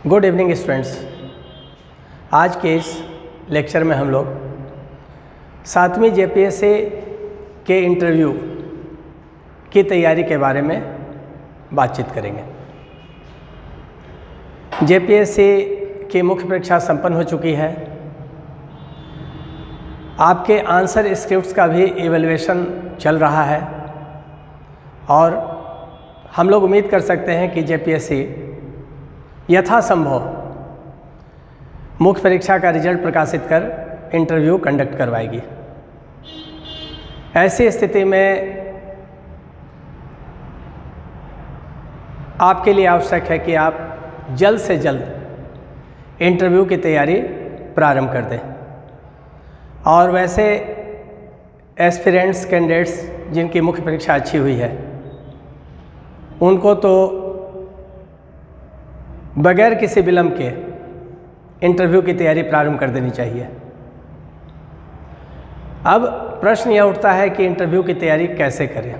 Good evening students. आज के इस लेक्चर में हम लोग 7वीं जेपीएससी के इंटरव्यू की तैयारी के बारे में बातचीत करेंगे। जेपीएससी की मुख्य परीक्षा संपन्न हो चुकी है। आपके आंसर स्क्रिप्ट्स का भी इवैल्यूएशन चल रहा है और हम लोग उम्मीद कर सकते हैं कि जेपीएससी यथासंभव मुख्य परीक्षा का रिजल्ट प्रकाशित कर इंटरव्यू कंडक्ट करवाएगी। ऐसी स्थिति में आपके लिए आवश्यक है कि आप जल्द से जल्द इंटरव्यू की तैयारी प्रारंभ कर दें। और वैसे एस्पिरेंट्स कैंडिडेट्स जिनकी मुख्य परीक्षा अच्छी हुई है उनको तो बगैर किसी विलंब के इंटरव्यू की तैयारी प्रारंभ कर देनी चाहिए। अब प्रश्न यह उठता है कि इंटरव्यू की तैयारी कैसे करें।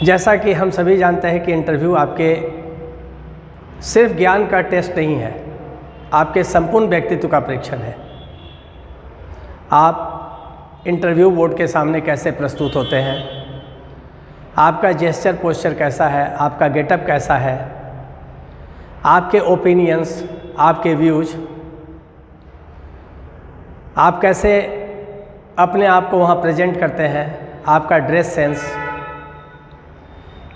जैसा कि हम सभी जानते हैं कि इंटरव्यू आपके सिर्फ ज्ञान का टेस्ट नहीं है, आपके संपूर्ण व्यक्तित्व का परीक्षण है। आप इंटरव्यू बोर्ड के सामने कैसे प्रस्तुत होते हैं, आपका जेस्चर पोस्चर कैसा है, आपका गेटअप कैसा है, आपके ओपिनियंस, आपके व्यूज, आप कैसे अपने आप को वहाँ प्रेजेंट करते हैं, आपका ड्रेस सेंस,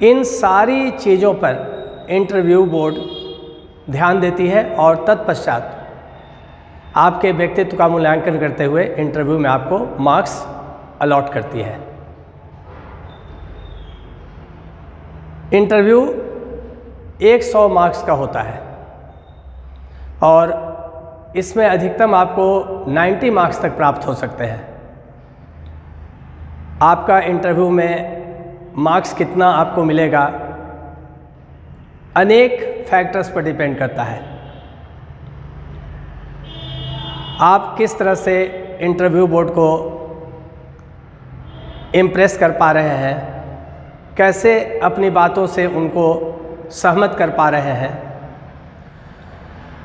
इन सारी चीज़ों पर इंटरव्यू बोर्ड ध्यान देती है और तत्पश्चात आपके व्यक्तित्व का मूल्यांकन करते हुए इंटरव्यू में आपको मार्क्स अलॉट करती है। इंटरव्यू 100 मार्क्स का होता है और इसमें अधिकतम आपको 90 मार्क्स तक प्राप्त हो सकते हैं। आपका इंटरव्यू में मार्क्स कितना आपको मिलेगा अनेक फैक्टर्स पर डिपेंड करता है। आप किस तरह से इंटरव्यू बोर्ड को इम्प्रेस कर पा रहे हैं, कैसे अपनी बातों से उनको सहमत कर पा रहे हैं,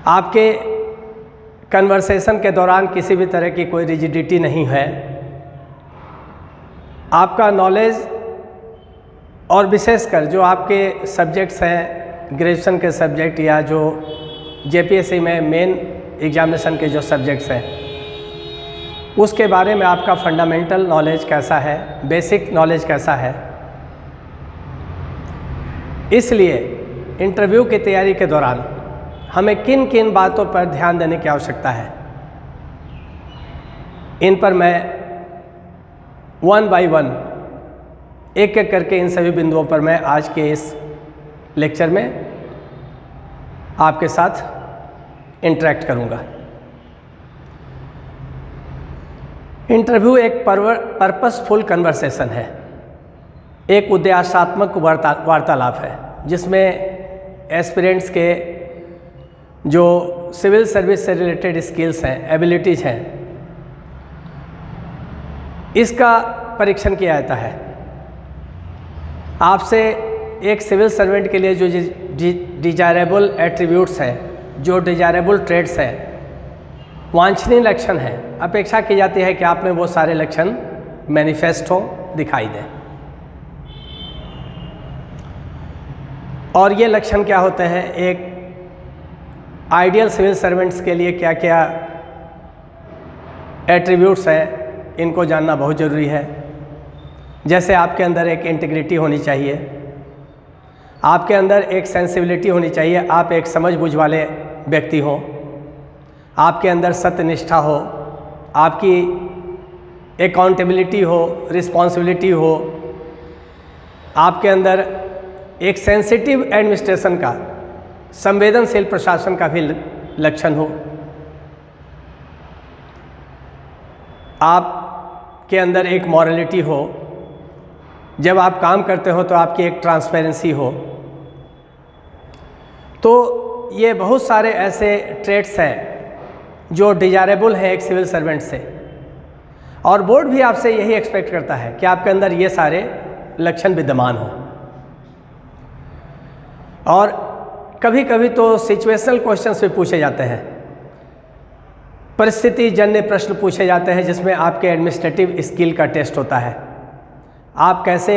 आपके कन्वर्सेशन के दौरान किसी भी तरह की कोई रिजिडिटी नहीं है, आपका नॉलेज और विशेषकर जो आपके सब्जेक्ट्स हैं, ग्रेजुएशन के सब्जेक्ट या जो जेपीएससी में मेन एग्जामिनेशन के जो सब्जेक्ट्स हैं उसके बारे में आपका फंडामेंटल नॉलेज कैसा है, बेसिक नॉलेज कैसा है। इसलिए इंटरव्यू की तैयारी के दौरान हमें किन किन बातों पर ध्यान देने की आवश्यकता है, इन पर मैं वन बाय वन एक एक करके इन सभी बिंदुओं पर मैं आज के इस लेक्चर में आपके साथ इंटरेक्ट करूंगा। इंटरव्यू एक पर्पसफुल कन्वर्सेशन है, एक उद्देश्यात्मक वार्तालाप है जिसमें एस्पिरेंट्स के जो सिविल सर्विस से रिलेटेड स्किल्स हैं, एबिलिटीज़ हैं, इसका परीक्षण किया जाता है। आपसे एक सिविल सर्वेंट के लिए जो डिजायरेबल एट्रीब्यूट्स हैं, जो डिजायरेबल ट्रेड्स हैं, वांछनीय लक्षण हैं, अपेक्षा की जाती है कि आप में वो सारे लक्षण मैनिफेस्ट हो, दिखाई दें। और ये लक्षण क्या होते हैं, एक आइडियल सिविल सर्वेंट्स के लिए क्या क्या एट्रीब्यूट्स हैं, इनको जानना बहुत ज़रूरी है। जैसे आपके अंदर एक इंटीग्रिटी होनी चाहिए, आपके अंदर एक सेंसिबिलिटी होनी चाहिए, आप एक समझ बूझ वाले व्यक्ति हो, आपके अंदर सत्यनिष्ठा हो, आपकी अकाउंटेबिलिटी हो, रिस्पॉन्सिबिलिटी हो, आपके अंदर एक सेंसिटिव एडमिनिस्ट्रेशन का, संवेदनशील प्रशासन का भी लक्षण हो, आपके अंदर एक मॉरलिटी हो, जब आप काम करते हो तो आपकी एक ट्रांसपेरेंसी हो। तो ये बहुत सारे ऐसे ट्रेट्स हैं जो डिजायरेबल हैं एक सिविल सर्वेंट से, और बोर्ड भी आपसे यही एक्सपेक्ट करता है कि आपके अंदर ये सारे लक्षण विद्यमान हो। और कभी कभी तो सिचुएशनल क्वेश्चंस भी पूछे जाते हैं, परिस्थिति जन्य प्रश्न पूछे जाते हैं जिसमें आपके एडमिनिस्ट्रेटिव स्किल का टेस्ट होता है। आप कैसे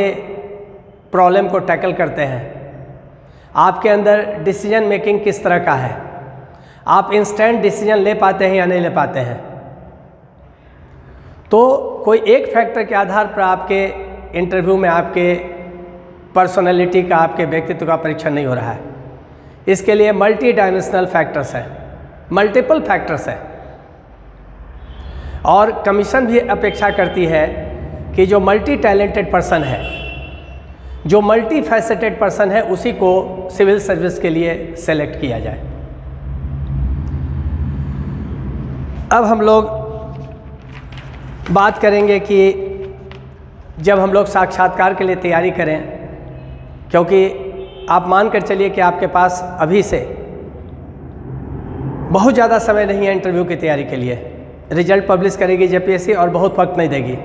प्रॉब्लम को टैकल करते हैं, आपके अंदर डिसीजन मेकिंग किस तरह का है, आप इंस्टेंट डिसीजन ले पाते हैं या नहीं ले पाते हैं। तो कोई एक फैक्टर के आधार पर आपके इंटरव्यू में आपके पर्सनालिटी का, आपके व्यक्तित्व का परीक्षण नहीं हो रहा है। इसके लिए मल्टी डायमेंशनल फैक्टर्स हैं, मल्टीपल फैक्टर्स हैं। और कमीशन भी अपेक्षा करती है कि जो मल्टी टैलेंटेड पर्सन है, जो मल्टी फैसेटेड पर्सन है, उसी को सिविल सर्विस के लिए सेलेक्ट किया जाए। अब हम लोग बात करेंगे कि जब हम लोग साक्षात्कार के लिए तैयारी करें, क्योंकि आप मान कर चलिए कि आपके पास अभी से बहुत ज़्यादा समय नहीं है इंटरव्यू की तैयारी के लिए। रिजल्ट पब्लिश करेगी जेपीएससी और बहुत वक्त नहीं देगी।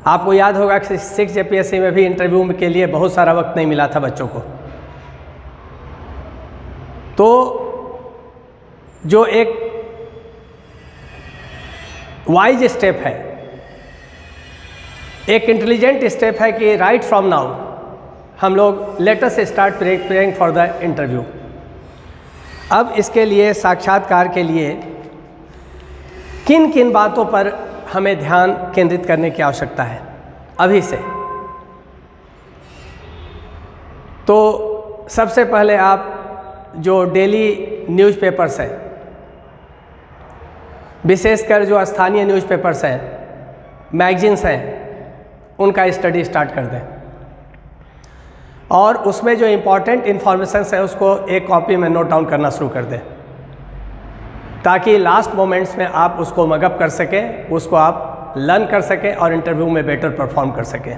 आपको याद होगा कि 6 जेपीएससी में भी इंटरव्यू के लिए बहुत सारा वक्त नहीं मिला था बच्चों को। तो जो एक वाइज स्टेप है, एक इंटेलिजेंट स्टेप है कि राइट फ्रॉम नाउ हम लोग let us start preparing for the interview. अब इसके लिए साक्षात्कार के लिए किन किन बातों पर हमें ध्यान केंद्रित करने की आवश्यकता है अभी से। तो सबसे पहले आप जो डेली न्यूज़पेपर्स हैं, विशेषकर जो स्थानीय न्यूज़पेपर्स हैं, मैगजीन्स हैं, उनका स्टडी स्टार्ट कर दें और उसमें जो इम्पॉर्टेंट इन्फॉर्मेशंस है उसको एक कॉपी में नोट डाउन करना शुरू कर दें, ताकि लास्ट मोमेंट्स में आप उसको मगअप कर सकें, उसको आप लर्न कर सकें और इंटरव्यू में बेटर परफॉर्म कर सकें।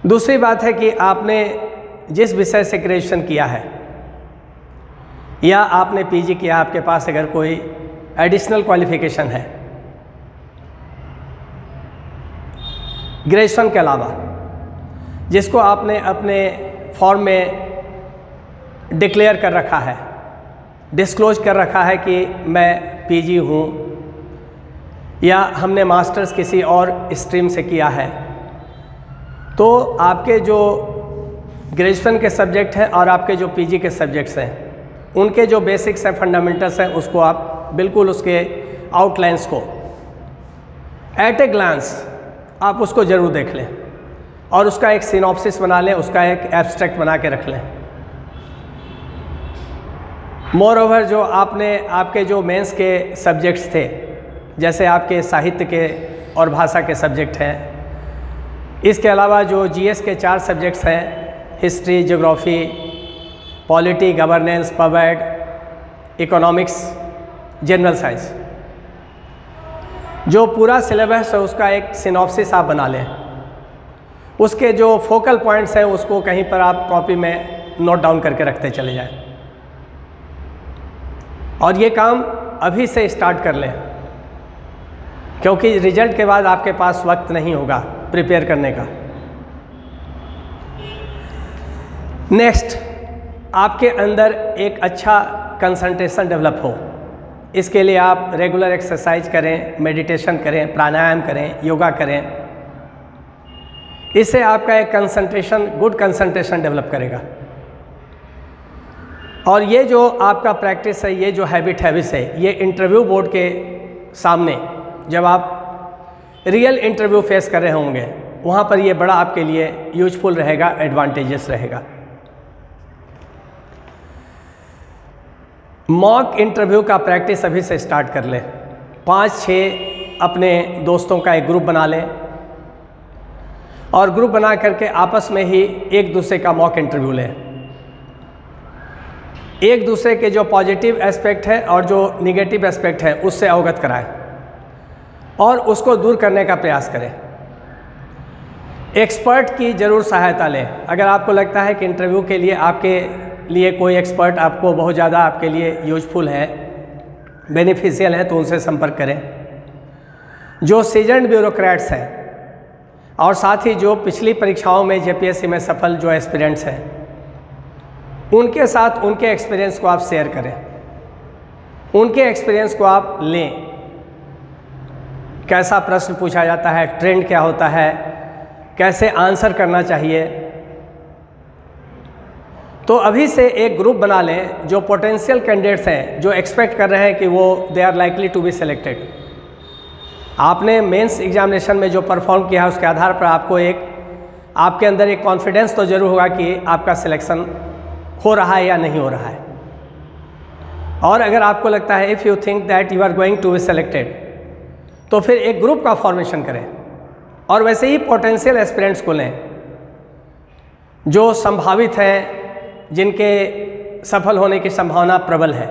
दूसरी बात है कि आपने जिस विषय से ग्रेजुएशन किया है या आपने पीजी किया, आपके पास अगर कोई एडिशनल क्वालिफिकेशन है ग्रेजुएशन के अलावा, जिसको आपने अपने फॉर्म में डिक्लेयर कर रखा है, डिस्क्लोज कर रखा है कि मैं पीजी हूँ या हमने मास्टर्स किसी और स्ट्रीम से किया है, तो आपके जो ग्रेजुएशन के सब्जेक्ट हैं और आपके जो पीजी के सब्जेक्ट्स हैं, उनके जो बेसिक्स हैं, फंडामेंटल्स हैं, उसको आप बिल्कुल उसके आउटलाइंस को एट ए ग्लांस आप उसको ज़रूर देख लें और उसका एक सिनॉप्सिस बना लें, उसका एक एब्स्ट्रैक्ट बना के रख लें। मोर ओवर जो आपके जो मेंस के सब्जेक्ट्स थे, जैसे आपके साहित्य के और भाषा के सब्जेक्ट हैं, इसके अलावा जो जीएस के 4 सब्जेक्ट्स हैं, history, geography, polity, governance, pub-add, economics, general science, जो पूरा सिलेबस है उसका एक सिनॉप्सिस आप बना लें। उसके जो फोकल पॉइंट्स हैं उसको कहीं पर आप कॉपी में नोट डाउन करके रखते चले जाएं और ये काम अभी से स्टार्ट कर लें, क्योंकि रिजल्ट के बाद आपके पास वक्त नहीं होगा प्रिपेयर करने का। नेक्स्ट, आपके अंदर एक अच्छा कंसंट्रेशन डेवलप हो, इसके लिए आप रेगुलर एक्सरसाइज करें, मेडिटेशन करें, प्राणायाम करें, योगा करें। इससे आपका एक गुड कंसंट्रेशन डेवलप करेगा। और ये जो आपका प्रैक्टिस है, ये जो हैबिट है, ये इंटरव्यू बोर्ड के सामने जब आप रियल इंटरव्यू फेस कर रहे होंगे, वहाँ पर ये बड़ा आपके लिए यूजफुल रहेगा, एडवांटेजेस रहेगा। मॉक इंटरव्यू का प्रैक्टिस अभी से स्टार्ट कर लें। 5-6 अपने दोस्तों का एक ग्रुप बना लें और ग्रुप बना करके आपस में ही एक दूसरे का मॉक इंटरव्यू लें। एक दूसरे के जो पॉजिटिव एस्पेक्ट है और जो निगेटिव एस्पेक्ट है उससे अवगत कराएं और उसको दूर करने का प्रयास करें। एक्सपर्ट की ज़रूर सहायता लें। अगर आपको लगता है कि इंटरव्यू के लिए आपके लिए कोई एक्सपर्ट आपको बहुत ज़्यादा आपके लिए यूजफुल है, बेनिफिशियल है, तो उनसे संपर्क करें। जो सीजन्ड ब्यूरोक्रेट्स हैं और साथ ही जो पिछली परीक्षाओं में जेपीएससी में सफल जो एस्पिरेंट्स हैं उनके साथ उनके एक्सपीरियंस को आप शेयर करें, उनके एक्सपीरियंस को आप लें। कैसा प्रश्न पूछा जाता है, ट्रेंड क्या होता है, कैसे आंसर करना चाहिए। तो अभी से एक ग्रुप बना लें जो पोटेंशियल कैंडिडेट्स हैं, जो एक्सपेक्ट कर रहे हैं कि वो they are likely to be selected. आपने मेंस एग्जामिनेशन में जो परफॉर्म किया है उसके आधार पर आपको आपके अंदर एक कॉन्फिडेंस तो जरूर होगा कि आपका सिलेक्शन हो रहा है या नहीं हो रहा है। और अगर आपको लगता है if you think that you are going to be selected, तो फिर एक ग्रुप का फॉर्मेशन करें और वैसे ही पोटेंशियल एस्पिरेंट्स को लें जो संभावित हैं, जिनके सफल होने की संभावना प्रबल है।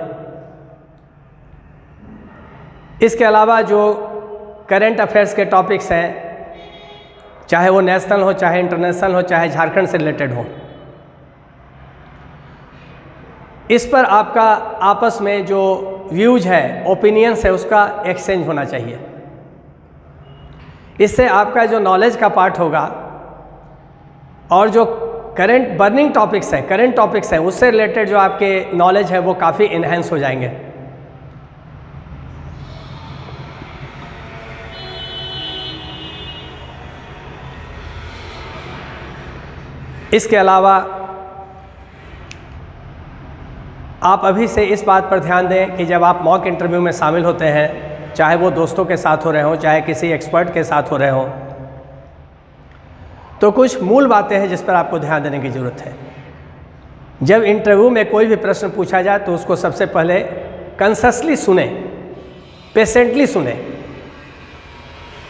इसके अलावा जो करंट अफेयर्स के टॉपिक्स हैं, चाहे वो नेशनल हो, चाहे इंटरनेशनल हो, चाहे झारखंड से रिलेटेड हो, इस पर आपका आपस में जो व्यूज है, ओपिनियंस है, उसका एक्सचेंज होना चाहिए। इससे आपका जो नॉलेज का पार्ट होगा और जो करंट बर्निंग टॉपिक्स हैं, करंट टॉपिक्स हैं, उससे रिलेटेड जो आपके नॉलेज है वो काफ़ी इन्हेंस हो जाएंगे। इसके अलावा आप अभी से इस बात पर ध्यान दें कि जब आप मॉक इंटरव्यू में शामिल होते हैं, चाहे वो दोस्तों के साथ हो रहे हों, चाहे किसी एक्सपर्ट के साथ हो रहे हों, तो कुछ मूल बातें हैं जिस पर आपको ध्यान देने की ज़रूरत है। जब इंटरव्यू में कोई भी प्रश्न पूछा जाए तो उसको सबसे पहले कंससली सुने, पेशेंटली सुने,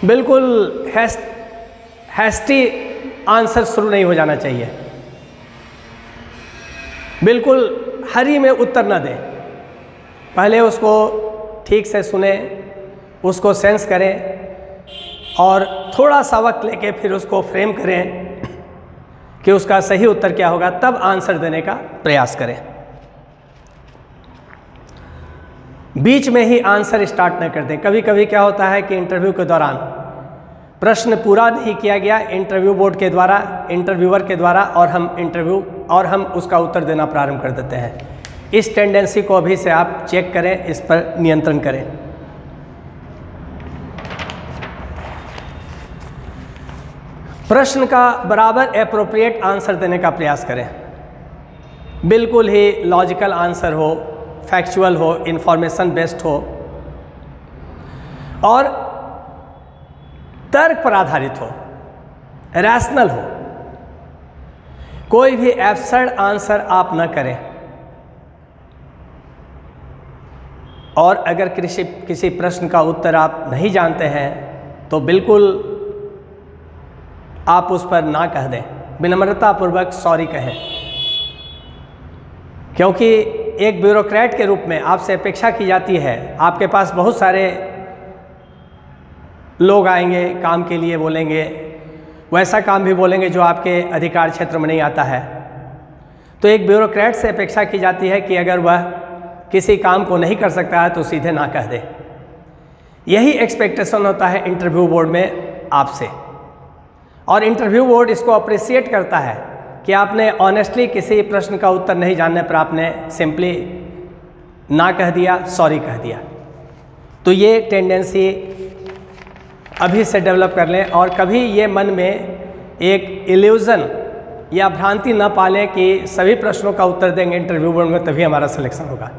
बिल्कुल हैस्टी आंसर शुरू नहीं हो जाना चाहिए, बिल्कुल हरी में उत्तर न दें। पहले उसको ठीक से सुने, उसको सेंस करें और थोड़ा सा वक्त लेके फिर उसको फ्रेम करें कि उसका सही उत्तर क्या होगा, तब आंसर देने का प्रयास करें। बीच में ही आंसर स्टार्ट न कर दें। कभी कभी क्या होता है कि इंटरव्यू के दौरान प्रश्न पूरा नहीं किया गया इंटरव्यू बोर्ड के द्वारा, इंटरव्यूअर के द्वारा, और हम उसका उत्तर देना प्रारंभ कर देते हैं। इस टेंडेंसी को अभी से आप चेक करें, इस पर नियंत्रण करें। प्रश्न का बराबर एप्रोप्रिएट आंसर देने का प्रयास करें। बिल्कुल ही लॉजिकल आंसर हो, फैक्चुअल हो, इंफॉर्मेशन बेस्ड हो और तर्क पर आधारित हो, रैशनल हो। कोई भी एब्सर्ड आंसर आप न करें। और अगर किसी प्रश्न का उत्तर आप नहीं जानते हैं तो बिल्कुल आप उस पर ना कह दें, विनम्रतापूर्वक सॉरी कहें, क्योंकि एक ब्यूरोक्रेट के रूप में आपसे अपेक्षा की जाती है, आपके पास बहुत सारे लोग आएंगे, काम के लिए बोलेंगे, वैसा काम भी बोलेंगे जो आपके अधिकार क्षेत्र में नहीं आता है। तो एक ब्यूरोक्रेट से अपेक्षा की जाती है कि अगर वह किसी काम को नहीं कर सकता है तो सीधे ना कह दे। यही एक्सपेक्टेशन होता है इंटरव्यू बोर्ड में आपसे, और इंटरव्यू बोर्ड इसको अप्रिशिएट करता है कि आपने ऑनेस्टली किसी प्रश्न का उत्तर नहीं जानने पर आपने सिंपली ना कह दिया, सॉरी कह दिया। तो ये टेंडेंसी अभी से डेवलप कर लें और कभी ये मन में एक इल्यूज़न या भ्रांति न पालें कि सभी प्रश्नों का उत्तर देंगे इंटरव्यू बोर्ड में तभी हमारा सिलेक्शन होगा।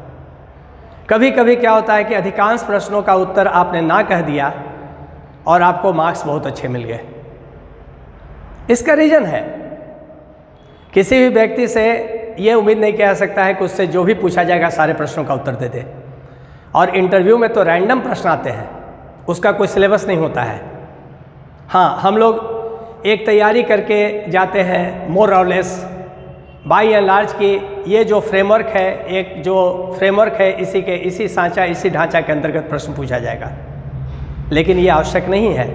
कभी कभी क्या होता है कि अधिकांश प्रश्नों का उत्तर आपने ना कह दिया और आपको मार्क्स बहुत अच्छे मिल गए। इसका रीज़न है, किसी भी व्यक्ति से ये उम्मीद नहीं किया जा सकता है कि उससे जो भी पूछा जाएगा सारे प्रश्नों का उत्तर दे दे। और इंटरव्यू में तो रैंडम प्रश्न आते हैं, उसका कोई सिलेबस नहीं होता है। हाँ, हम लोग एक तैयारी करके जाते हैं मोर और लेस बाई एंड लार्ज की ये जो फ्रेमवर्क है, एक जो फ्रेमवर्क है, इसी सांचा, इसी ढांचा के अंतर्गत प्रश्न पूछा जाएगा। लेकिन ये आवश्यक नहीं है।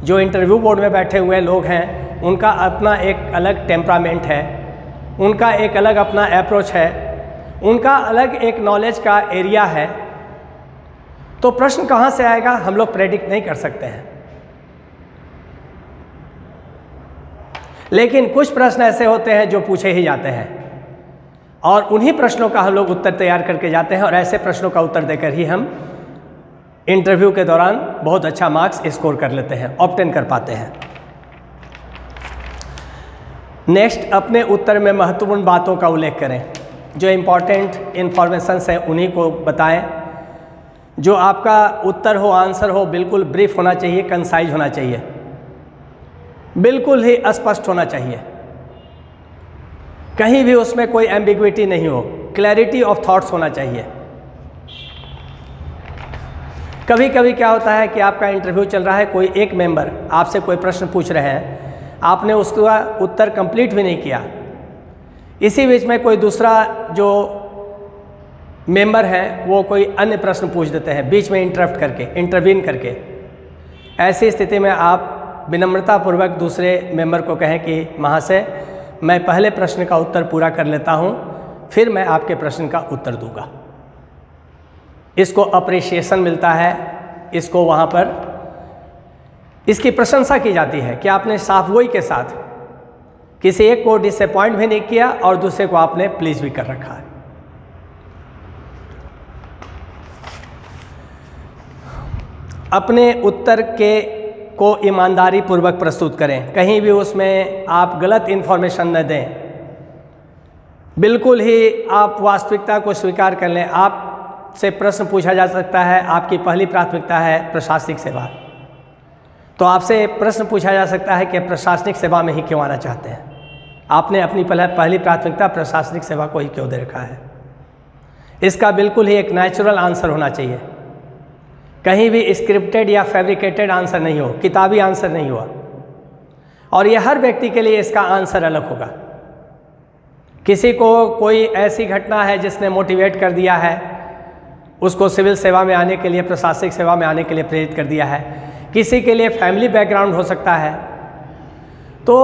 जो इंटरव्यू बोर्ड में बैठे हुए लोग हैं उनका अपना एक अलग टेम्परामेंट है, उनका एक अलग अपना अप्रोच है, उनका अलग एक नॉलेज का एरिया है। तो प्रश्न कहाँ से आएगा हम लोग प्रेडिक्ट नहीं कर सकते हैं। लेकिन कुछ प्रश्न ऐसे होते हैं जो पूछे ही जाते हैं और उन्हीं प्रश्नों का हम लोग उत्तर तैयार करके जाते हैं और ऐसे प्रश्नों का उत्तर देकर ही हम इंटरव्यू के दौरान बहुत अच्छा मार्क्स स्कोर कर लेते हैं, ऑब्टेन कर पाते हैं। नेक्स्ट, अपने उत्तर में महत्वपूर्ण बातों का उल्लेख करें। जो इम्पॉर्टेंट इन्फॉर्मेशंस हैं उन्हीं को बताएं। जो आपका उत्तर हो, आंसर हो, बिल्कुल ब्रीफ होना चाहिए, कंसाइज होना चाहिए, बिल्कुल ही स्पष्ट होना चाहिए, कहीं भी उसमें कोई एम्बिग्विटी नहीं हो, क्लैरिटी ऑफ थॉट्स होना चाहिए। कभी कभी क्या होता है कि आपका इंटरव्यू चल रहा है, कोई एक मेंबर आपसे कोई प्रश्न पूछ रहे हैं, आपने उसका उत्तर कंप्लीट भी नहीं किया, इसी बीच में कोई दूसरा जो मेंबर है वो कोई अन्य प्रश्न पूछ देते हैं, बीच में इंटरप्ट करके, इंटरवीन करके। ऐसी स्थिति में आप विनम्रतापूर्वक दूसरे मेंबर को कहें कि महाशय, मैं पहले प्रश्न का उत्तर पूरा कर लेता हूं, फिर मैं आपके प्रश्न का उत्तर दूंगा। इसको अप्रिशिएशन मिलता है, इसको वहाँ पर इसकी प्रशंसा की जाती है कि आपने साफगोई के साथ किसी एक को डिसअपॉइंट भी नहीं किया और दूसरे को आपने प्लीज भी कर रखा है। अपने उत्तर को ईमानदारी पूर्वक प्रस्तुत करें, कहीं भी उसमें आप गलत इन्फॉर्मेशन न दें, बिल्कुल ही आप वास्तविकता को स्वीकार कर लें। आपसे प्रश्न पूछा जा सकता है, आपकी पहली प्राथमिकता है प्रशासनिक सेवा, तो आपसे प्रश्न पूछा जा सकता है कि प्रशासनिक सेवा में ही क्यों आना चाहते हैं, आपने अपनी पहली प्राथमिकता प्रशासनिक सेवा को ही क्यों दे रखा है। इसका बिल्कुल ही एक नेचुरल आंसर होना चाहिए, कहीं भी स्क्रिप्टेड या फैब्रिकेटेड आंसर नहीं हो, किताबी आंसर नहीं हुआ। और यह हर व्यक्ति के लिए इसका आंसर अलग होगा। किसी को कोई ऐसी घटना है जिसने मोटिवेट कर दिया है, उसको सिविल सेवा में आने के लिए, प्रशासनिक सेवा में आने के लिए प्रेरित कर दिया है। किसी के लिए फैमिली बैकग्राउंड हो सकता है। तो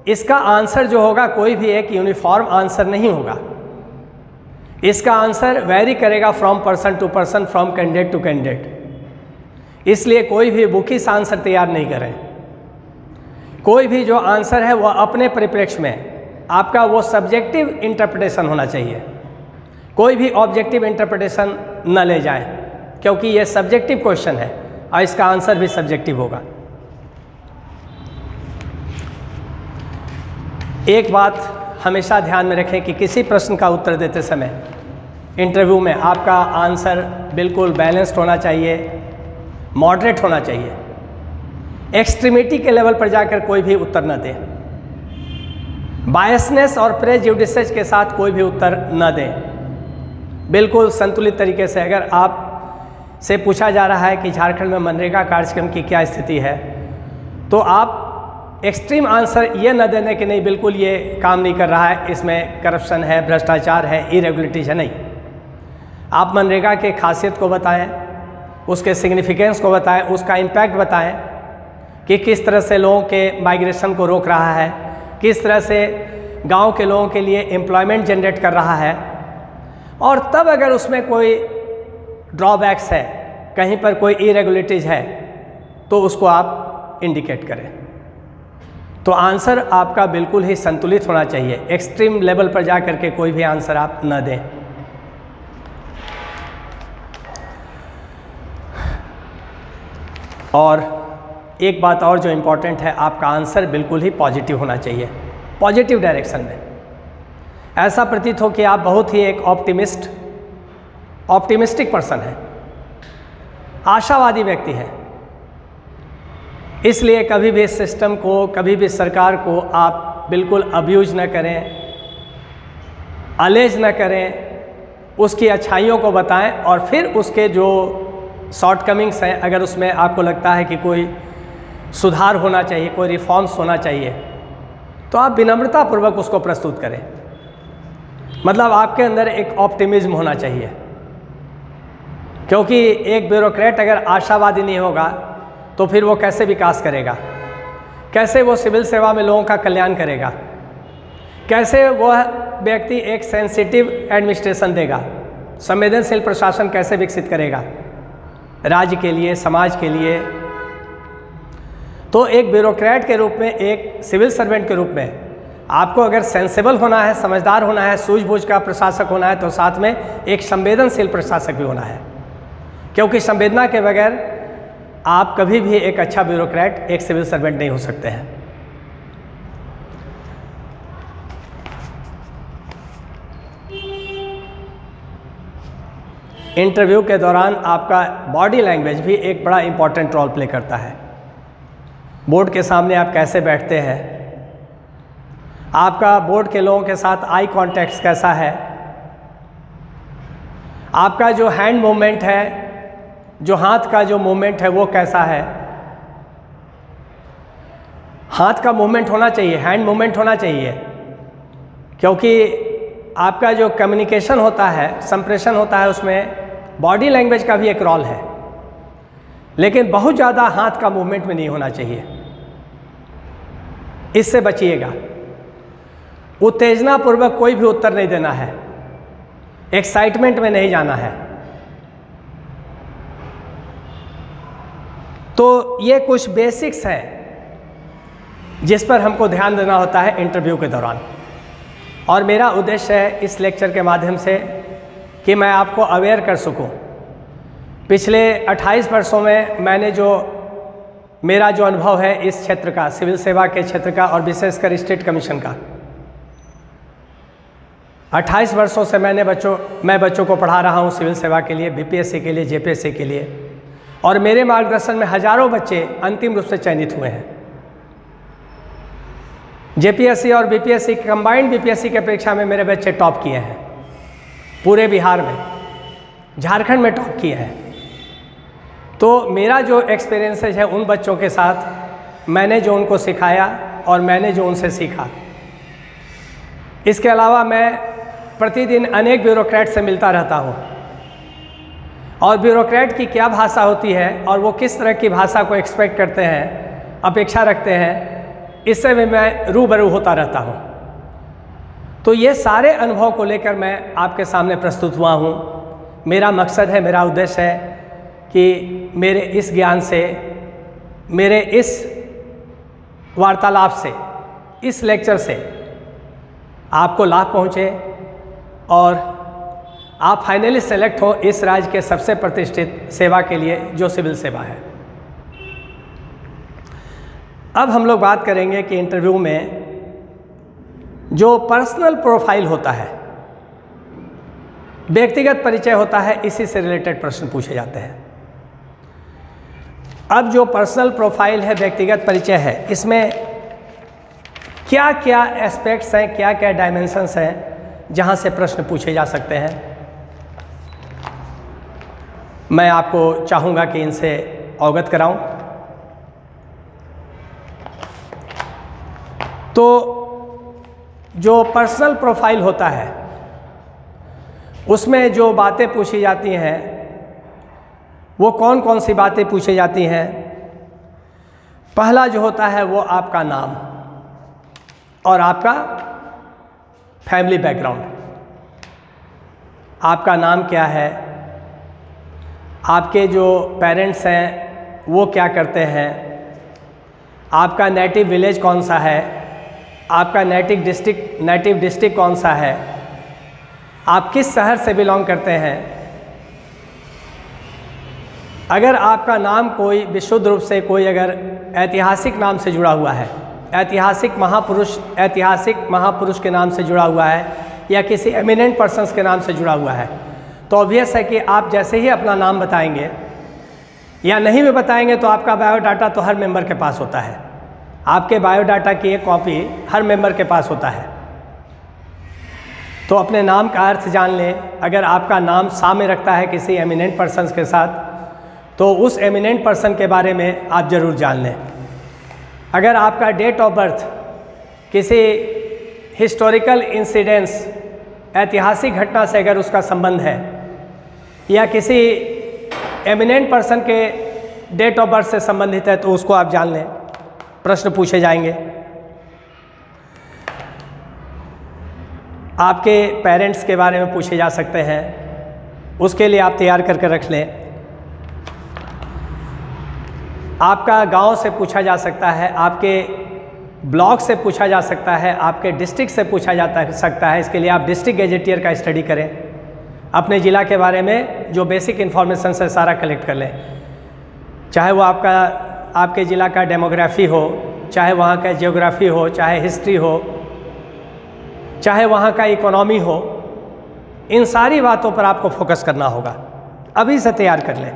इसका आंसर जो होगा कोई भी एक यूनिफॉर्म आंसर नहीं होगा। इसका आंसर वेरी करेगा from person to person, from candidate to candidate. इसलिए कोई भी बुकिश आंसर तैयार नहीं करें। कोई भी जो आंसर है वह अपने परिप्रेक्ष्य में आपका वो सब्जेक्टिव इंटरप्रिटेशन होना चाहिए। कोई भी ऑब्जेक्टिव इंटरप्रिटेशन न ले जाए, क्योंकि ये सब्जेक्टिव क्वेश्चन है और इसका आंसर भी सब्जेक्टिव होगा। एक बात हमेशा ध्यान में रखें कि किसी प्रश्न का उत्तर देते समय इंटरव्यू में आपका आंसर बिल्कुल बैलेंस्ड होना चाहिए, मॉडरेट होना चाहिए। एक्सट्रीमिटी के लेवल पर जाकर कोई भी उत्तर न दें। बायसनेस और प्रेजुडिसेस के साथ कोई भी उत्तर न दें। बिल्कुल संतुलित तरीके से, अगर आप से पूछा जा रहा है कि झारखंड में मनरेगा कार्यक्रम की क्या स्थिति है, तो आप एक्सट्रीम आंसर ये न देने कि नहीं बिल्कुल ये काम नहीं कर रहा है, इसमें करप्शन है, भ्रष्टाचार है, इरेगुलरिटीज है। नहीं, आप मनरेगा के खासियत को बताएं, उसके सिग्निफिकेंस को बताएं, उसका इम्पैक्ट बताएं कि किस तरह से लोगों के माइग्रेशन को रोक रहा है, किस तरह से गांव के लोगों के लिए एम्प्लॉयमेंट जनरेट कर रहा है। और तब अगर उसमें कोई ड्रॉबैक्स है, कहीं पर कोई इरेगुलरिटीज है, तो उसको आप इंडिकेट करें। तो आंसर आपका बिल्कुल ही संतुलित होना चाहिए। एक्सट्रीम लेवल पर जा करके कोई भी आंसर आप न दें। और एक बात और जो इम्पोर्टेंट है, आपका आंसर बिल्कुल ही पॉजिटिव होना चाहिए, पॉजिटिव डायरेक्शन में। ऐसा प्रतीत हो कि आप बहुत ही एक ऑप्टिमिस्टिक पर्सन है, आशावादी व्यक्ति है। इसलिए कभी भी सिस्टम को, कभी भी सरकार को आप बिल्कुल अब्यूज न करें, अलेज न करें, उसकी अच्छाइयों को बताएं और फिर उसके जो शॉर्टकमिंग्स हैं, अगर उसमें आपको लगता है कि कोई सुधार होना चाहिए, कोई रिफॉर्म्स होना चाहिए, तो आप विनम्रतापूर्वक उसको प्रस्तुत करें। मतलब आपके अंदर एक ऑप्टिमिज्म होना चाहिए, क्योंकि एक ब्यूरोक्रेट अगर आशावादी नहीं होगा तो फिर वो कैसे विकास करेगा, कैसे वो सिविल सेवा में लोगों का कल्याण करेगा, कैसे वह व्यक्ति एक सेंसिटिव एडमिनिस्ट्रेशन देगा, संवेदनशील प्रशासन कैसे विकसित करेगा राज्य के लिए, समाज के लिए। तो एक ब्यूरोक्रेट के रूप में, एक सिविल सर्वेंट के रूप में आपको अगर सेंसिबल होना है, समझदार होना है, सूझबूझ का प्रशासक होना है, तो साथ में एक संवेदनशील प्रशासक भी होना है, क्योंकि संवेदना के बगैर आप कभी भी एक अच्छा ब्यूरोक्रेट, एक सिविल सर्वेंट नहीं हो सकते हैं। इंटरव्यू के दौरान आपका बॉडी लैंग्वेज भी एक बड़ा इंपॉर्टेंट रोल प्ले करता है। बोर्ड के सामने आप कैसे बैठते हैं, आपका बोर्ड के लोगों के साथ आई कांटेक्ट कैसा है, आपका जो हैंड मूवमेंट है, जो हाथ का जो मूवमेंट है वो कैसा है। हाथ का मूवमेंट होना चाहिए, हैंड मूवमेंट होना चाहिए, क्योंकि आपका जो कम्युनिकेशन होता है, संप्रेषण होता है, उसमें बॉडी लैंग्वेज का भी एक रोल है, लेकिन बहुत ज़्यादा हाथ का मूवमेंट में नहीं होना चाहिए। इससे बचिएगा। उत्तेजना पूर्वक कोई भी उत्तर नहीं देना है, एक्साइटमेंट में नहीं जाना है। तो ये कुछ बेसिक्स हैं जिस पर हमको ध्यान देना होता है इंटरव्यू के दौरान। और मेरा उद्देश्य है इस लेक्चर के माध्यम से कि मैं आपको अवेयर कर सकूं। पिछले 28 वर्षों में मैंने मेरा जो अनुभव है इस क्षेत्र का, सिविल सेवा के क्षेत्र का, और विशेषकर स्टेट कमीशन का, 28 वर्षों से मैं बच्चों को पढ़ा रहा हूं सिविल सेवा के लिए, बीपीएससी के लिए, जेपीएससी के लिए, और मेरे मार्गदर्शन में हजारों बच्चे अंतिम रूप से चयनित हुए हैं। जेपीएससी और बीपीएससी, कंबाइंड बीपीएससी की अपेक्षा में मेरे बच्चे टॉप किए हैं, पूरे बिहार में, झारखंड में टॉप किए हैं। तो मेरा जो एक्सपीरियंसेस है उन बच्चों के साथ, मैंने जो उनको सिखाया और मैंने जो उनसे सीखा, इसके अलावा मैं प्रतिदिन अनेक ब्यूरोक्रेट से मिलता रहता हूँ, और ब्यूरोक्रेट की क्या भाषा होती है और वो किस तरह की भाषा को एक्सपेक्ट करते हैं, अपेक्षा रखते हैं, इससे भी मैं रूबरू होता रहता हूँ। तो ये सारे अनुभव को लेकर मैं आपके सामने प्रस्तुत हुआ हूँ। मेरा मकसद है, मेरा उद्देश्य है कि मेरे इस ज्ञान से, मेरे इस वार्तालाप से, इस लेक्चर से आपको लाभ पहुँचे और आप फाइनली सेलेक्ट हो इस राज्य के सबसे प्रतिष्ठित सेवा के लिए, जो सिविल सेवा है। अब हम लोग बात करेंगे कि इंटरव्यू में जो पर्सनल प्रोफाइल होता है, व्यक्तिगत परिचय होता है, इसी से रिलेटेड प्रश्न पूछे जाते हैं। अब जो पर्सनल प्रोफाइल है, व्यक्तिगत परिचय है, इसमें क्या क्या एस्पेक्ट्स हैं, क्या क्या डायमेंशंस हैं जहां से प्रश्न पूछे जा सकते हैं। मैं आपको चाहूँगा कि इनसे अवगत कराऊं। तो जो पर्सनल प्रोफाइल होता है उसमें जो बातें पूछी जाती हैं वो कौन कौन सी बातें पूछी जाती हैं। पहला जो होता है वो आपका नाम और आपका फैमिली बैकग्राउंड। आपका नाम क्या है, आपके जो पेरेंट्स हैं वो क्या करते हैं, आपका नेटिव विलेज कौन सा है, आपका नेटिव डिस्ट्रिक्ट कौन सा है, आप किस शहर से बिलोंग करते हैं। अगर आपका नाम कोई विशुद्ध रूप से कोई अगर ऐतिहासिक नाम से जुड़ा हुआ है, ऐतिहासिक महापुरुष के नाम से जुड़ा हुआ है, या किसी एमिनेंट पर्सन्स के नाम से जुड़ा हुआ है, तो ऑब्वियस है कि आप जैसे ही अपना नाम बताएंगे या नहीं भी बताएंगे तो आपका बायोडाटा तो हर मेंबर के पास होता है। आपके बायोडाटा की एक कॉपी हर मेंबर के पास होता है। तो अपने नाम का अर्थ जान लें। अगर आपका नाम साम्य रखता है किसी एमिनेंट पर्सन्स के साथ, तो उस एमिनेंट पर्सन के बारे में आप ज़रूर जान लें। अगर आपका डेट ऑफ बर्थ किसी हिस्टोरिकल इंसिडेंस, ऐतिहासिक घटना से अगर उसका संबंध है, या किसी एमिनेंट पर्सन के डेट ऑफ बर्थ से संबंधित है, तो उसको आप जान लें। प्रश्न पूछे जाएंगे। आपके पेरेंट्स के बारे में पूछे जा सकते हैं, उसके लिए आप तैयार करके रख लें। आपका गांव से पूछा जा सकता है, आपके ब्लॉक से पूछा जा सकता है, आपके डिस्ट्रिक्ट से पूछा जा सकता है। इसके लिए आप डिस्ट्रिक्ट गैजेटियर का स्टडी करें, अपने ज़िला के बारे में जो बेसिक इन्फॉर्मेशन है सारा कलेक्ट कर लें, चाहे वो आपके ज़िला का डेमोग्राफी हो, चाहे वहाँ का जियोग्राफी हो, चाहे हिस्ट्री हो, चाहे वहाँ का इकोनॉमी हो। इन सारी बातों पर आपको फोकस करना होगा, अभी से तैयार कर लें।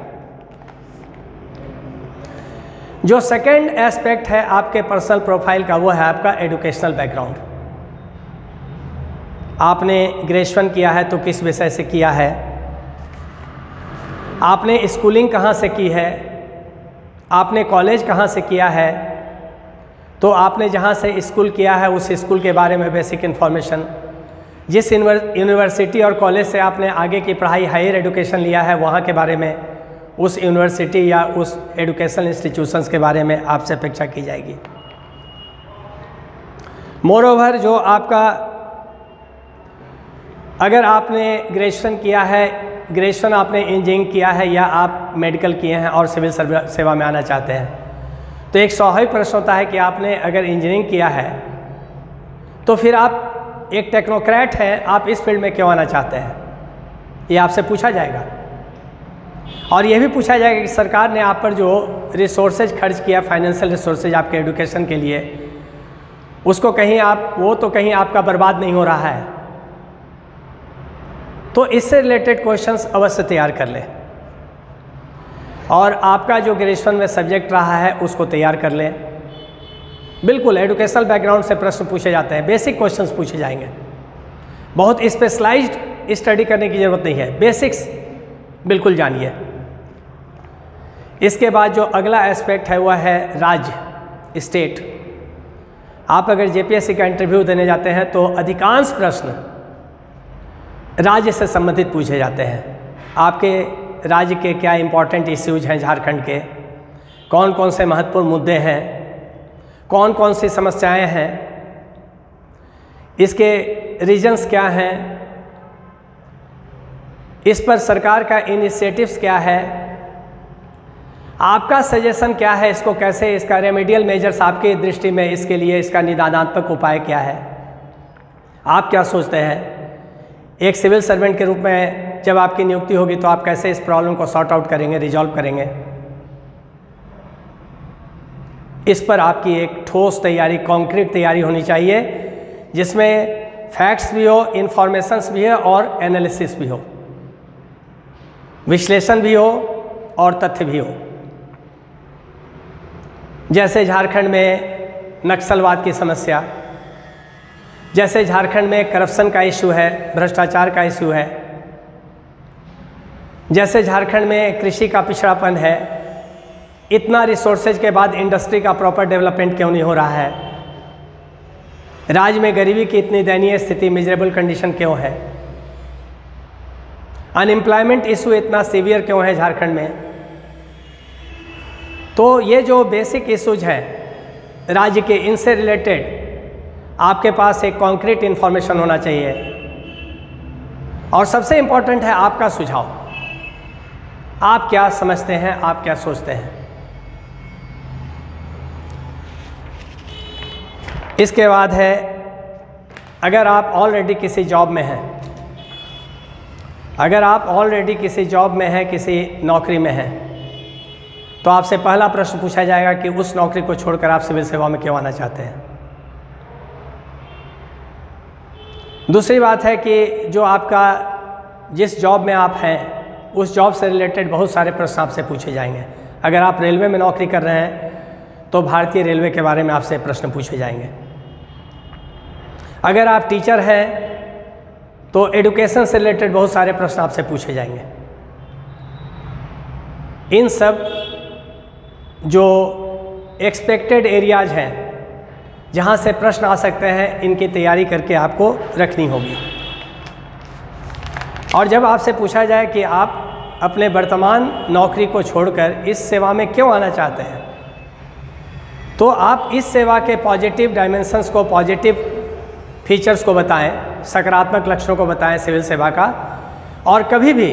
जो सेकंड एस्पेक्ट है आपके पर्सनल प्रोफाइल का, वो है आपका एजुकेशनल बैकग्राउंड। आपने ग्रेजुएशन किया है तो किस विषय से किया है, आपने स्कूलिंग कहाँ से की है, आपने कॉलेज कहाँ से किया है, तो आपने जहाँ से स्कूल किया है उस स्कूल के बारे में बेसिक इन्फॉर्मेशन, जिस यूनिवर्सिटी और कॉलेज से आपने आगे की पढ़ाई हायर एजुकेशन लिया है वहाँ के बारे में, उस यूनिवर्सिटी या उस एजुकेशनल इंस्टीट्यूशंस के बारे में आपसे अपेक्षा की जाएगी। मोरओवर जो आपका, अगर आपने ग्रेजुएशन किया है, ग्रेजुएशन आपने इंजीनियरिंग किया है या आप मेडिकल किए हैं और सिविल सेवा में आना चाहते हैं, तो एक स्वाभाविक प्रश्न होता है कि आपने अगर इंजीनियरिंग किया है तो फिर आप एक टेक्नोक्रेट हैं, आप इस फील्ड में क्यों आना चाहते हैं, ये आपसे पूछा जाएगा। और ये भी पूछा जाएगा कि सरकार ने आप पर जो रिसोर्सेज खर्च किया, फाइनेंशियल रिसोर्सेज आपके एजुकेशन के लिए, उसको कहीं वो तो कहीं आपका बर्बाद नहीं हो रहा है। तो इससे रिलेटेड क्वेश्चंस अवश्य तैयार कर लें, और आपका जो ग्रेजुएशन में सब्जेक्ट रहा है उसको तैयार कर लें। बिल्कुल एजुकेशनल बैकग्राउंड से प्रश्न पूछे जाते हैं, बेसिक क्वेश्चंस पूछे जाएंगे, बहुत स्पेशलाइज्ड स्टडी करने की ज़रूरत नहीं है, बेसिक्स बिल्कुल जानिए। इसके बाद जो अगला एस्पेक्ट है वह है राज्य, स्टेट। आप अगर जेपीएससी का इंटरव्यू देने जाते हैं तो अधिकांश प्रश्न राज्य से संबंधित पूछे जाते हैं। आपके राज्य के क्या इम्पोर्टेंट इश्यूज हैं झारखंड के, कौन कौन से महत्वपूर्ण मुद्दे हैं, कौन कौन सी समस्याएं हैं, इसके रीजन्स क्या हैं, इस पर सरकार का इनिशिएटिव्स क्या है, आपका सजेशन क्या है, इसको कैसे, इसका रेमेडियल मेजर्स आपकी दृष्टि में इसके लिए इसका निदानात्मक उपाय क्या है, आप क्या सोचते हैं। एक सिविल सर्वेंट के रूप में जब आपकी नियुक्ति होगी तो आप कैसे इस प्रॉब्लम को सॉर्ट आउट करेंगे, रिजॉल्व करेंगे। इस पर आपकी एक ठोस तैयारी, कॉन्क्रीट तैयारी होनी चाहिए, जिसमें फैक्ट्स भी हो, इंफॉर्मेशंस भी हो और एनालिसिस भी हो, विश्लेषण भी हो और तथ्य भी हो। जैसे झारखंड में नक्सलवाद की समस्या, जैसे झारखंड में करप्शन का इशू है, भ्रष्टाचार का इशू है, जैसे झारखंड में कृषि का पिछड़ापन है, इतना रिसोर्सेज के बाद इंडस्ट्री का प्रॉपर डेवलपमेंट क्यों नहीं हो रहा है, राज्य में गरीबी की इतनी दयनीय स्थिति, मिजरेबल कंडीशन क्यों है, अनएम्प्लॉयमेंट इशू इतना सीवियर क्यों है झारखंड में। तो ये जो बेसिक इश्यूज हैं राज्य के, इनसे रिलेटेड आपके पास एक कॉन्क्रीट इन्फॉर्मेशन होना चाहिए। और सबसे इम्पॉर्टेंट है आपका सुझाव, आप क्या समझते हैं, आप क्या सोचते हैं। इसके बाद है, अगर आप ऑलरेडी किसी जॉब में हैं, अगर आप ऑलरेडी किसी जॉब में हैं, किसी नौकरी में हैं, तो आपसे पहला प्रश्न पूछा जाएगा कि उस नौकरी को छोड़कर आप सिविल सेवा में क्यों आना चाहते हैं। दूसरी बात है कि जो आपका, जिस जॉब में आप हैं उस जॉब से रिलेटेड बहुत सारे प्रश्न आपसे पूछे जाएंगे। अगर आप रेलवे में नौकरी कर रहे हैं तो भारतीय रेलवे के बारे में आपसे प्रश्न पूछे जाएंगे। अगर आप टीचर हैं तो एजुकेशन से रिलेटेड बहुत सारे प्रश्न आपसे पूछे जाएंगे। इन सब जो एक्सपेक्टेड एरियाज हैं जहाँ से प्रश्न आ सकते हैं, इनकी तैयारी करके आपको रखनी होगी। और जब आपसे पूछा जाए कि आप अपने वर्तमान नौकरी को छोड़कर इस सेवा में क्यों आना चाहते हैं, तो आप इस सेवा के पॉजिटिव डायमेंशंस को, पॉजिटिव फीचर्स को बताएं, सकारात्मक लक्षणों को बताएं सिविल सेवा का, और कभी भी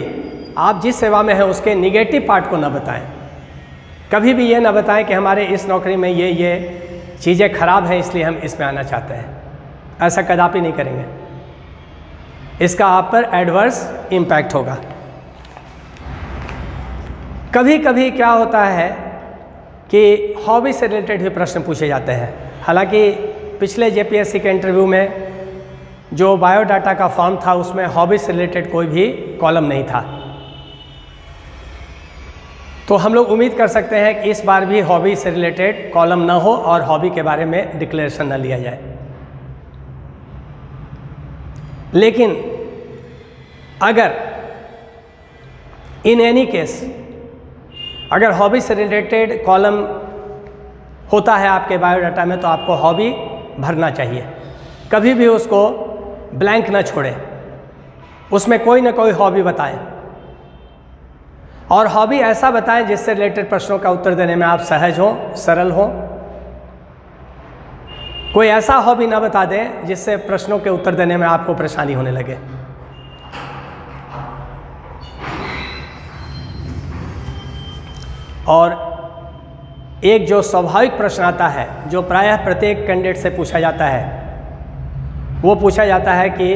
आप जिस सेवा में हैं उसके निगेटिव पार्ट को न बताएं। कभी भी ये ना बताएं कि हमारे इस नौकरी में ये चीज़ें खराब हैं इसलिए हम इसमें आना चाहते हैं। ऐसा कदापि नहीं करेंगे, इसका आप पर एडवर्स इम्पैक्ट होगा। कभी कभी क्या होता है कि हॉबी से रिलेटेड भी प्रश्न पूछे जाते हैं। हालांकि पिछले जेपीएससी के इंटरव्यू में जो बायोडाटा का फॉर्म था उसमें हॉबी से रिलेटेड कोई भी कॉलम नहीं था, तो हम लोग उम्मीद कर सकते हैं कि इस बार भी हॉबी से रिलेटेड कॉलम ना हो और हॉबी के बारे में डिक्लेरेशन ना लिया जाए। लेकिन अगर इन एनी केस अगर हॉबी से रिलेटेड कॉलम होता है आपके बायोडाटा में, तो आपको हॉबी भरना चाहिए। कभी भी उसको ब्लैंक ना छोड़ें, उसमें कोई ना कोई हॉबी बताएं, और हॉबी ऐसा बताएं जिससे रिलेटेड प्रश्नों का उत्तर देने में आप सहज हों, सरल हों। कोई ऐसा हॉबी ना बता दें जिससे प्रश्नों के उत्तर देने में आपको परेशानी होने लगे। और एक जो स्वाभाविक प्रश्न आता है, जो प्रायः प्रत्येक कैंडिडेट से पूछा जाता है, वो पूछा जाता है कि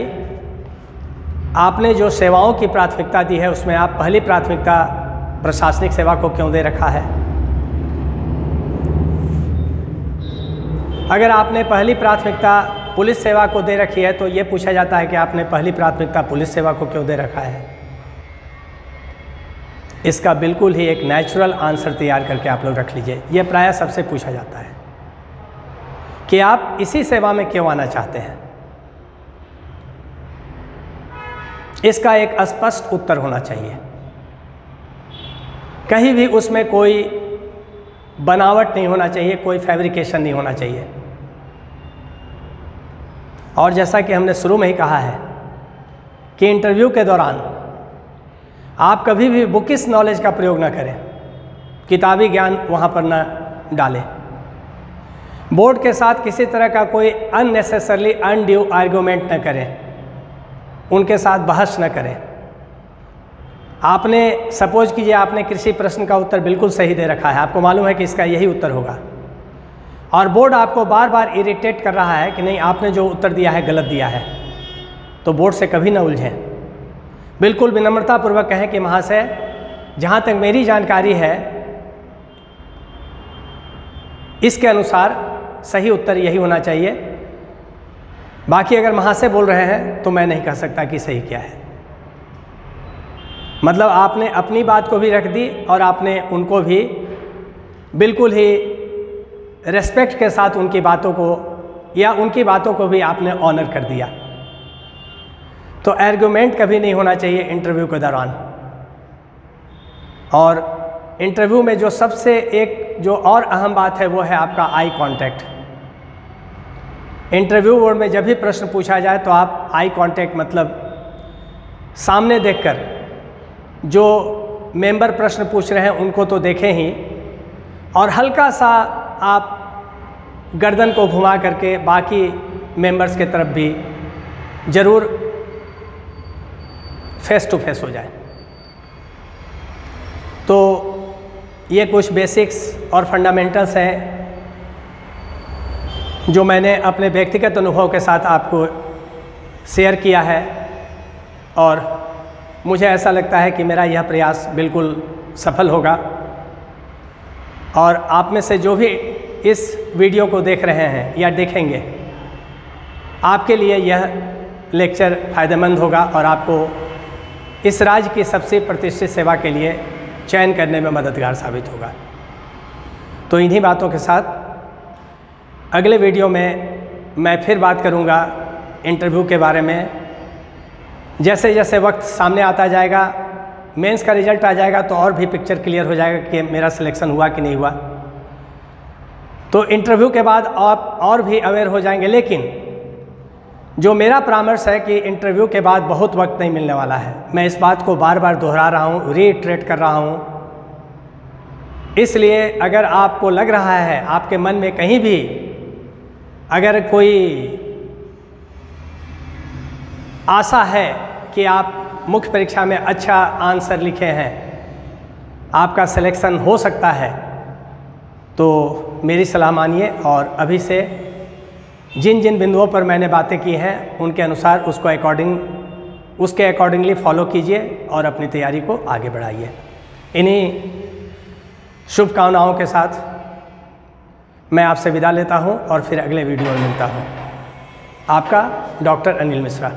आपने जो सेवाओं की प्राथमिकता दी है उसमें आप पहली प्राथमिकता प्रशासनिक सेवा को क्यों दे रखा है। अगर आपने पहली प्राथमिकता पुलिस सेवा को दे रखी है तो ये पूछा जाता है कि आपने पहली प्राथमिकता पुलिस सेवा को क्यों दे रखा है। इसका बिल्कुल ही एक नेचुरल आंसर तैयार करके आप लोग रख लीजिए। यह प्रायः सबसे पूछा जाता है कि आप इसी सेवा में क्यों आना चाहते हैं। इसका एक स्पष्ट उत्तर होना चाहिए, कहीं भी उसमें कोई बनावट नहीं होना चाहिए, कोई फैब्रिकेशन नहीं होना चाहिए। और जैसा कि हमने शुरू में ही कहा है कि इंटरव्यू के दौरान आप कभी भी बुकिश नॉलेज का प्रयोग ना करें, किताबी ज्ञान वहाँ पर ना डालें। बोर्ड के साथ किसी तरह का कोई अननेसेसरली अनड्यू आर्गूमेंट न करें, उनके साथ बहस न करें। आपने सपोज कीजिए आपने कृषि प्रश्न का उत्तर बिल्कुल सही दे रखा है, आपको मालूम है कि इसका यही उत्तर होगा, और बोर्ड आपको बार बार इरिटेट कर रहा है कि नहीं आपने जो उत्तर दिया है गलत दिया है, तो बोर्ड से कभी ना उलझें। बिल्कुल विनम्रतापूर्वक कहें कि महाशय जहाँ तक मेरी जानकारी है इसके अनुसार सही उत्तर यही होना चाहिए, बाकी अगर महाशय बोल रहे हैं तो मैं नहीं कह सकता कि सही क्या है। मतलब आपने अपनी बात को भी रख दी और आपने उनको भी बिल्कुल ही रेस्पेक्ट के साथ उनकी बातों को या उनकी बातों को भी आपने ऑनर कर दिया। तो आर्गुमेंट कभी नहीं होना चाहिए इंटरव्यू के दौरान। और इंटरव्यू में जो सबसे एक जो और अहम बात है वो है आपका आई कांटेक्ट। इंटरव्यू बोर्ड में जब भी प्रश्न पूछा जाए तो आप आई कांटेक्ट मतलब सामने देखकर, जो मेंबर प्रश्न पूछ रहे हैं उनको तो देखें ही, और हल्का सा आप गर्दन को घुमा करके बाकी मेंबर्स के तरफ भी ज़रूर फेस टू फेस हो जाए। तो ये कुछ बेसिक्स और फंडामेंटल्स हैं जो मैंने अपने व्यक्तिगत अनुभव के साथ आपको शेयर किया है, और मुझे ऐसा लगता है कि मेरा यह प्रयास बिल्कुल सफल होगा। और आप में से जो भी इस वीडियो को देख रहे हैं या देखेंगे, आपके लिए यह लेक्चर फ़ायदेमंद होगा और आपको इस राज्य की सबसे प्रतिष्ठित सेवा के लिए चयन करने में मददगार साबित होगा। तो इन्हीं बातों के साथ अगले वीडियो में मैं फिर बात करूंगा इंटरव्यू के बारे में। जैसे जैसे वक्त सामने आता जाएगा, मेंस का रिजल्ट आ जाएगा तो और भी पिक्चर क्लियर हो जाएगा कि मेरा सिलेक्शन हुआ कि नहीं हुआ। तो इंटरव्यू के बाद आप और भी अवेयर हो जाएंगे। लेकिन जो मेरा परामर्श है कि इंटरव्यू के बाद बहुत वक्त नहीं मिलने वाला है। मैं इस बात को बार बार दोहरा रहा हूँ, रीइटरेट कर रहा हूँ। इसलिए अगर आपको लग रहा है, आपके मन में कहीं भी अगर कोई आशा है कि आप मुख्य परीक्षा में अच्छा आंसर लिखे हैं, आपका सिलेक्शन हो सकता है, तो मेरी सलाह मानिए और अभी से जिन जिन बिंदुओं पर मैंने बातें की हैं उनके अनुसार उसके अकॉर्डिंगली फॉलो कीजिए और अपनी तैयारी को आगे बढ़ाइए। इन्हीं शुभकामनाओं के साथ मैं आपसे विदा लेता हूं और फिर अगले वीडियो में मिलता हूं। आपका डॉक्टर अनिल मिश्रा।